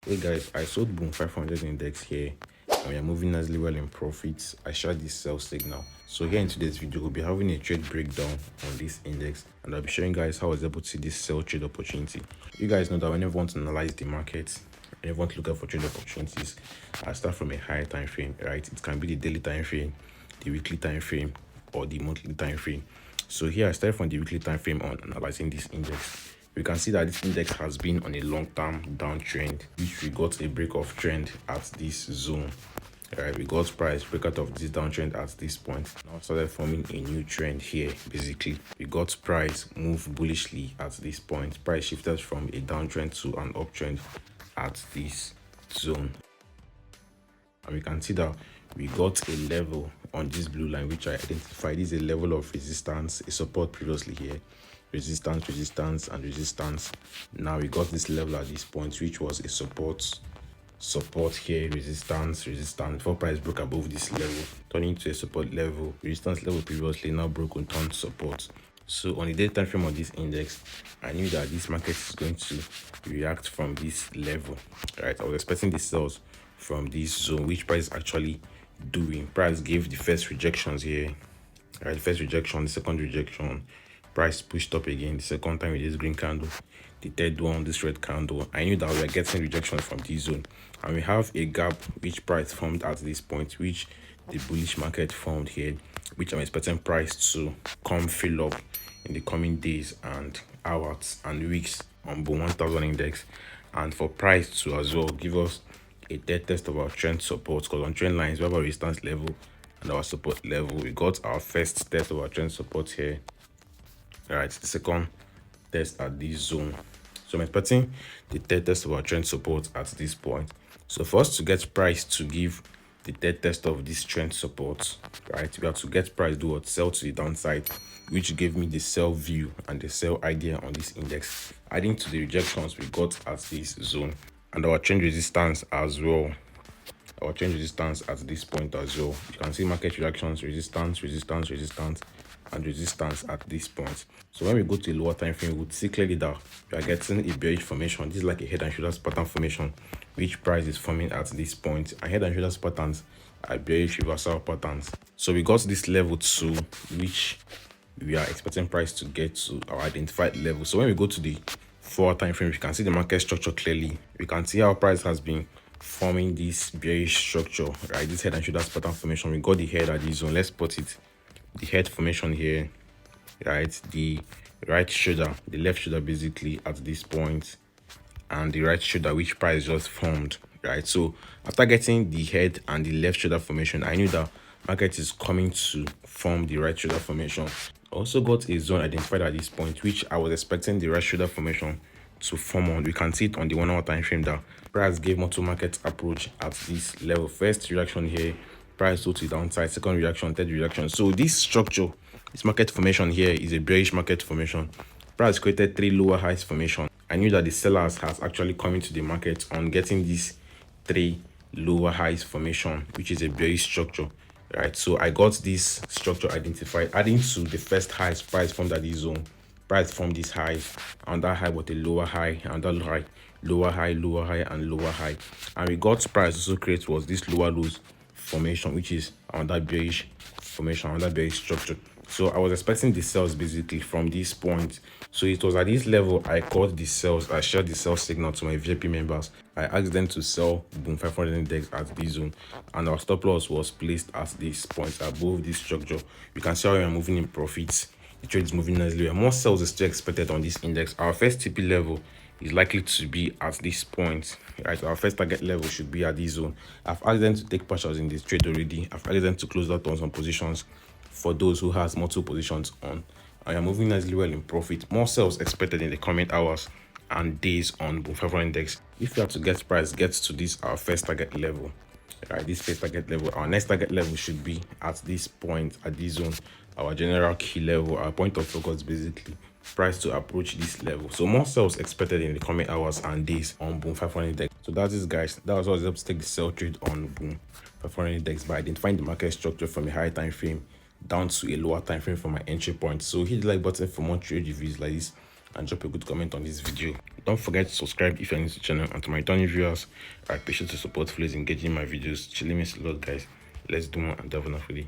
Hey guys, I sold Boom 500 index here and we are moving nicely well in profits. I shared this sell signal. So here in today's video, we'll be having a trade breakdown on this index and I'll be showing guys how I was able to see this sell trade opportunity. You guys know that whenever I want to analyze the market, whenever I want to look out for trade opportunities, I start from a higher time frame, right? It can be the daily time frame, the weekly time frame, or the monthly time frame. So here I start from the weekly time frame on analyzing this index. We can see that this index has been on a long-term downtrend, which we got a break of trend at this zone. Alright, we got price break out of this downtrend at this point. Now started forming a new trend here. Basically, we got price move bullishly at this point. Price shifted from a downtrend to an uptrend at this zone. And we can see that we got a level on this blue line which I identified is a level of resistance, a support previously here, resistance and resistance. Now we got this level at this point which was a support here, resistance before price broke above this level, turning to a support level, resistance level previously, now broken, turned support. So on the daily time frame of this index, I knew that this market is going to react from this level, right? I was expecting the sells from this zone, which price is actually doing. Price gave the first rejections here, right? The first rejection, the second rejection, price pushed up again the second time with this green candle, the third one, this red candle. I knew that we are getting rejection from this zone, and we have a gap which price formed at this point, which the bullish market formed here, which I'm expecting price to come fill up in the coming days and hours and weeks on Boom 1000 index, and for price to as well give us a dead test of our trend support, because on trend lines we have our resistance level and our support level. We got our first test of our trend support here. All right, the second test at this zone. So I'm expecting the third test of our trend support at this point. So for us to get price to give the third test of this trend support, right, we have to get price do what, sell to the downside, which gave me the sell view and the sell idea on this index, adding to the rejections we got at this zone and our trend resistance as well. Our trend resistance at this point as well. You can see market reactions, resistance, and resistance at this point. So when we go to a lower time frame, we would see clearly that we are getting a bearish formation. This is like a head and shoulders pattern formation, which price is forming at this point. And head and shoulders patterns are bearish reversal patterns. So we got this level 2, which we are expecting price to get to our identified level. So when we go to the 4 time frame, we can see the market structure clearly. We can see how price has been forming this bearish structure, right? This head and shoulders pattern formation. We got the head at this zone. Let's put it, the head formation here, right? The right shoulder, the left shoulder basically at this point, and the right shoulder which price just formed, right? So after getting the head and the left shoulder formation, I knew that market is coming to form the right shoulder formation. Also got a zone identified at this point, which I was expecting the right shoulder formation to form on. We can see it on the 1 hour time frame that price gave more to market approach at this level. First reaction here, price to the downside, second reaction, third reaction. So this structure, this market formation here is a bearish market formation. Price created 3 lower highs formation. I knew that the sellers has actually come into the market on getting this 3 lower highs formation, which is a bearish structure, right? So I got this structure identified, adding to the first highs price formed at this zone. Price formed this high, and that high was a lower high, and that high, lower high, lower high, and lower high. And we got price also create was this lower lows formation, which is on that bearish formation, on that bearish structure. So I was expecting the sells basically from this point. So it was at this level I caught the sells. I shared the sell signal to my VIP members. I asked them to sell Boom 500 index at this zone, and our stop loss was placed at this point above this structure. You can see how we are moving in profits. The trade is moving nicely. More sells is still expected on this index. Our first TP level is likely to be at this point, right? Our first target level should be at this zone. I've asked them to take partials in this trade already. I've asked them to close out on some positions for those who has multiple positions on. I am moving nicely well in profit. More sales expected in the coming hours and days on Boom 500 index. If you have to get price, get to this our first target level, right? This first target level, our next target level should be at this point, at this zone, our general key level, our point of focus basically, price to approach this level. So more sales expected in the coming hours and days on Boom 500 index. So that is guys, that was what I was able to take the sell trade on Boom 500 index by identifying the market structure from a higher time frame down to a lower time frame for my entry point. So hit the like button for more trade reviews like this. and drop a good comment on this video. Don't forget to subscribe if you're new to the channel, and to my returning viewers, I appreciate the support. Please engage in my videos. Chilling me a lot, guys. Let's do more and have enough with it.